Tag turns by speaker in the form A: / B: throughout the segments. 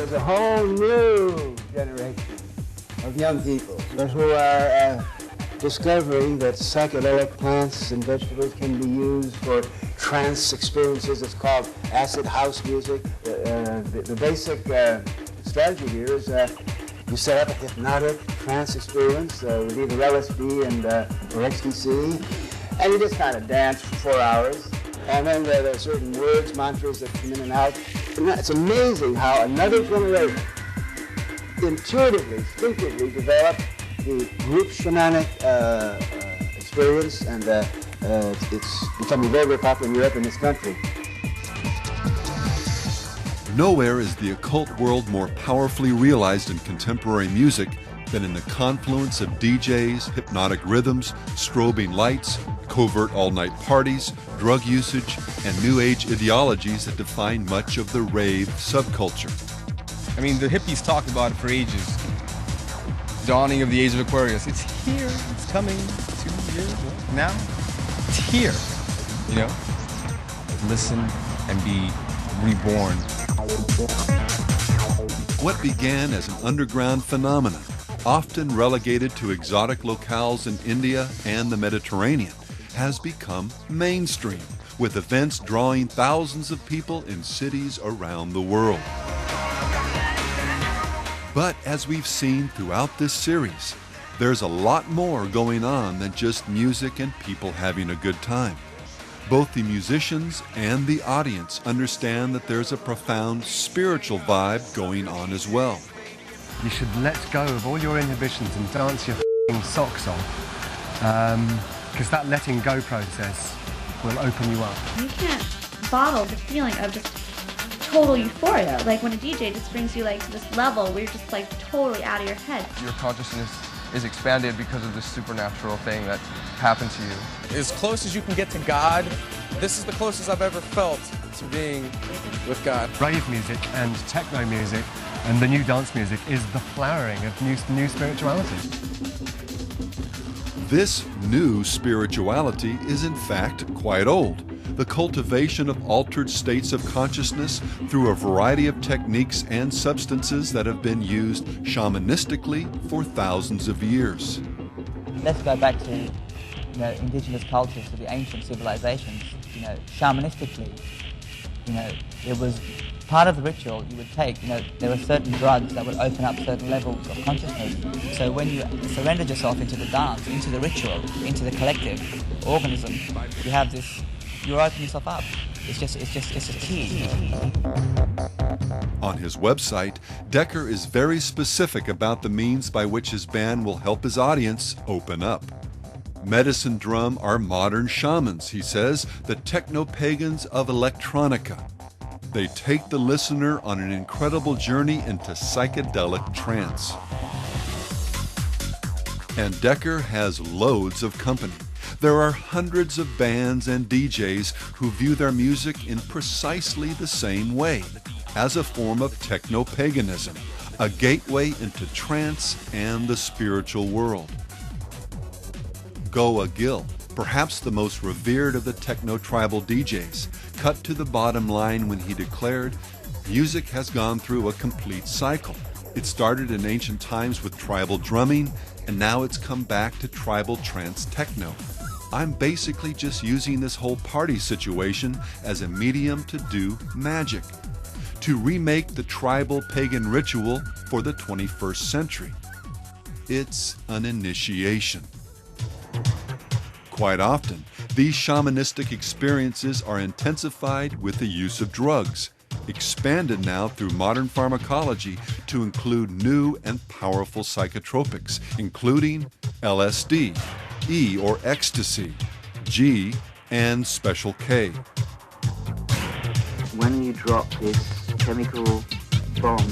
A: there's a whole new generation of young people who are discovering that psychedelic plants and vegetables can be used for trance experiences. It's called acid house music. The basic strategy here is you set up a hypnotic trance experience with either LSD or ecstasy, and you just kind of dance for 4 hours. And then there are certain words, mantras that come in and out. And it's amazing how another generation intuitively, instinctively developed the group shamanic experience, and it's becoming very, very popular in Europe and this country.
B: Nowhere is the occult world more powerfully realized in contemporary music than in the confluence of DJs, hypnotic rhythms, strobing lights, covert all-night parties, drug usage, and New Age ideologies that define much of the rave subculture.
C: I mean, the hippies talked about it for ages. Dawning of the age of Aquarius. It's here. It's coming. 2 years now. It's here. You know? Listen and be reborn.
B: What began as an underground phenomenon, often relegated to exotic locales in India and the Mediterranean, has become mainstream, with events drawing thousands of people in cities around the world. But as we've seen throughout this series, there's a lot more going on than just music and people having a good time. Both the musicians and the audience understand that there's a profound spiritual vibe going on as well.
D: You should let go of all your inhibitions and dance your socks off, because that letting go process will open you up.
E: You can't bottle the feeling of just total euphoria. Like when a DJ just brings you like to this level where you're just like totally out of your head.
C: Your consciousness is expanded because of this supernatural thing that happened to you.
F: As close as you can get to God, this is the closest I've ever felt to being with God.
D: Rave music and techno music and the new dance music is the flowering of new spirituality.
B: This new spirituality is in fact quite old. The cultivation of altered states of consciousness through a variety of techniques and substances that have been used shamanistically for thousands of years.
G: Let's go back to indigenous cultures, to the ancient civilizations. Shamanistically, it was part of the ritual you would take. There were certain drugs that would open up certain levels of consciousness. So when you surrendered yourself into the dance, into the ritual, into the collective organism, you have this. You open yourself up. It's a key.
B: On his website, Decker is very specific about the means by which his band will help his audience open up. Medicine Drum are modern shamans, he says, the techno-pagans of electronica. They take the listener on an incredible journey into psychedelic trance. And Decker has loads of company. There are hundreds of bands and DJs who view their music in precisely the same way, as a form of techno-paganism, a gateway into trance and the spiritual world. Goa Gill, perhaps the most revered of the techno-tribal DJs, cut to the bottom line when he declared, "Music has gone through a complete cycle. It started in ancient times with tribal drumming, and now it's come back to tribal trance techno. I'm basically just using this whole party situation as a medium to do magic, to remake the tribal pagan ritual for the 21st century. It's an initiation." Quite often, these shamanistic experiences are intensified with the use of drugs, expanded now through modern pharmacology to include new and powerful psychotropics, including LSD, E or ecstasy, G, and special K.
H: When you drop this chemical bomb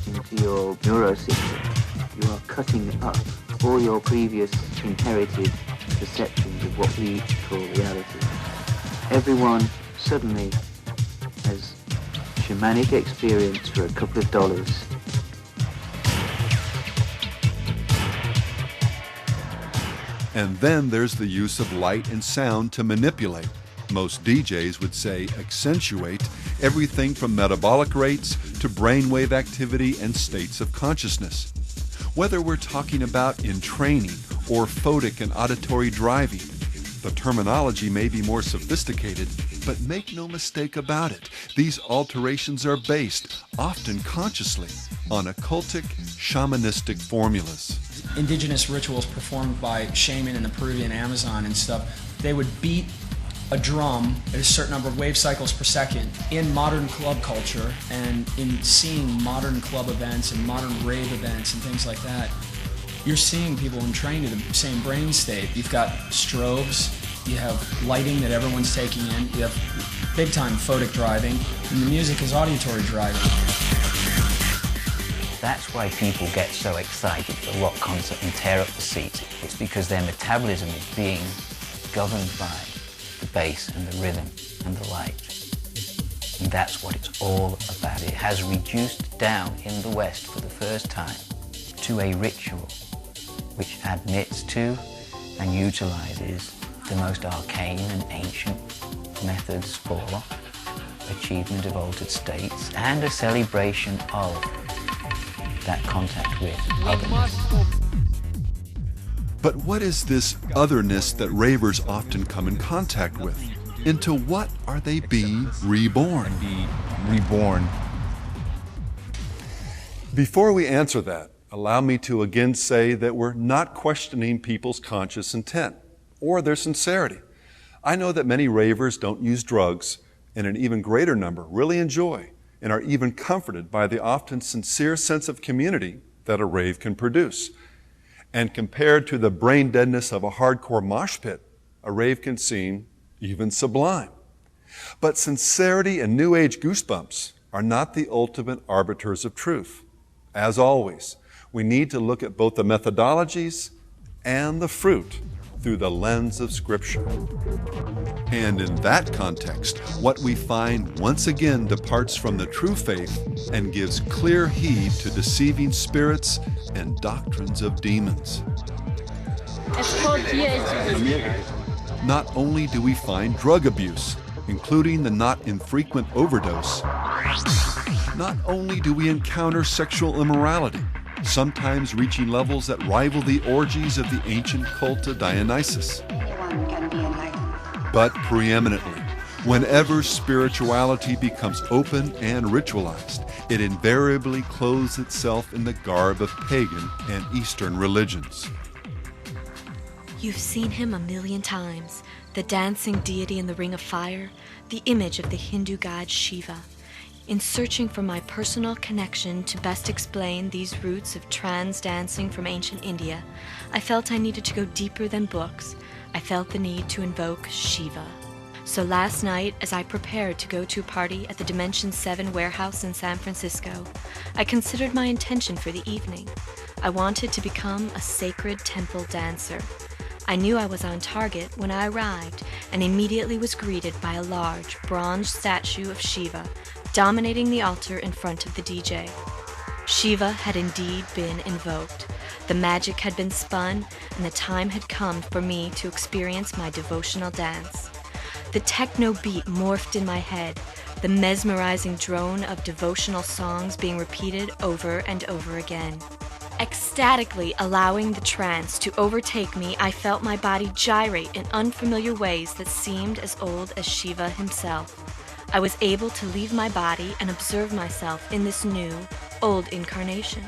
H: into your neurosystem, you are cutting up all your previous inherited perceptions of what we call reality. Everyone suddenly has shamanic experience for a couple of dollars.
B: And then there's the use of light and sound to manipulate, Most DJs would say accentuate everything from metabolic rates to brainwave activity and states of consciousness. Whether we're talking about in training or photic and auditory driving, the terminology may be more sophisticated, but make no mistake about it, these alterations are based, often consciously, on occultic, shamanistic formulas.
I: Indigenous rituals performed by shaman in the Peruvian Amazon and stuff, they would beat a drum at a certain number of wave cycles per second. In modern club culture and in seeing modern club events and modern rave events and things like that, you're seeing people entrained in the same brain state. You've got strobes, you have lighting that everyone's taking in, you have big time photic driving, and the music is auditory driving.
J: That's why people get so excited for a rock concert and tear up the seats. It's because their metabolism is being governed by the bass and the rhythm and the light. And that's what it's all about. It has reduced down in the West for the first time to a ritual which admits to and utilizes the most arcane and ancient methods for achievement of altered states and a celebration of that contact with otherness.
B: But what is this otherness that ravers often come in contact with? Into what are they being reborn? Before we answer that, allow me to again say that we're not questioning people's conscious intent or their sincerity. I know that many ravers don't use drugs, and an even greater number really enjoy and are even comforted by the often sincere sense of community that a rave can produce. And compared to the brain deadness of a hardcore mosh pit, a rave can seem even sublime. But sincerity and New Age goosebumps are not the ultimate arbiters of truth. As always, we need to look at both the methodologies and the fruit through the lens of Scripture. And in that context, what we find once again departs from the true faith and gives clear heed to deceiving spirits and doctrines of demons. Not only do we find drug abuse, including the not infrequent overdose, not only do we encounter sexual immorality, sometimes reaching levels that rival the orgies of the ancient cult of Dionysus. But preeminently, whenever spirituality becomes open and ritualized, it invariably clothes itself in the garb of pagan and Eastern religions.
K: You've seen him a million times, the dancing deity in the ring of fire, the image of the Hindu god Shiva. In searching for my personal connection to best explain these roots of trance dancing from ancient India, I felt I needed to go deeper than books. I felt the need to invoke Shiva. So last night, as I prepared to go to a party at the Dimension 7 warehouse in San Francisco, I considered my intention for the evening. I wanted to become a sacred temple dancer. I knew I was on target when I arrived and immediately was greeted by a large bronze statue of Shiva dominating the altar in front of the DJ. Shiva had indeed been invoked. The magic had been spun, and the time had come for me to experience my devotional dance. The techno beat morphed in my head, the mesmerizing drone of devotional songs being repeated over and over again. Ecstatically allowing the trance to overtake me, I felt my body gyrate in unfamiliar ways that seemed as old as Shiva himself. I was able to leave my body and observe myself in this new, old incarnation.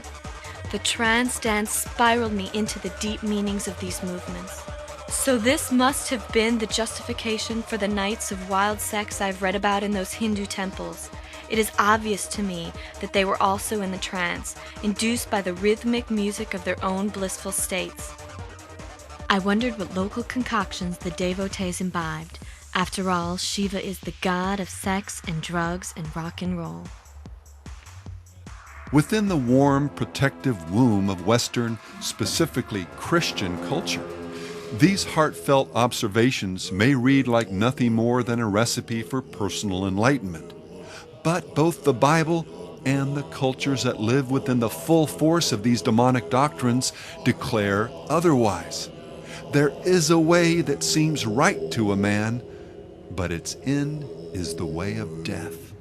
K: The trance dance spiraled me into the deep meanings of these movements. So this must have been the justification for the nights of wild sex I've read about in those Hindu temples. It is obvious to me that they were also in the trance, induced by the rhythmic music of their own blissful states. I wondered what local concoctions the devotees imbibed. After all, Shiva is the god of sex and drugs and rock and roll.
B: Within the warm, protective womb of Western, specifically Christian culture, these heartfelt observations may read like nothing more than a recipe for personal enlightenment. But both the Bible and the cultures that live within the full force of these demonic doctrines declare otherwise. There is a way that seems right to a man, but its end is the way of death.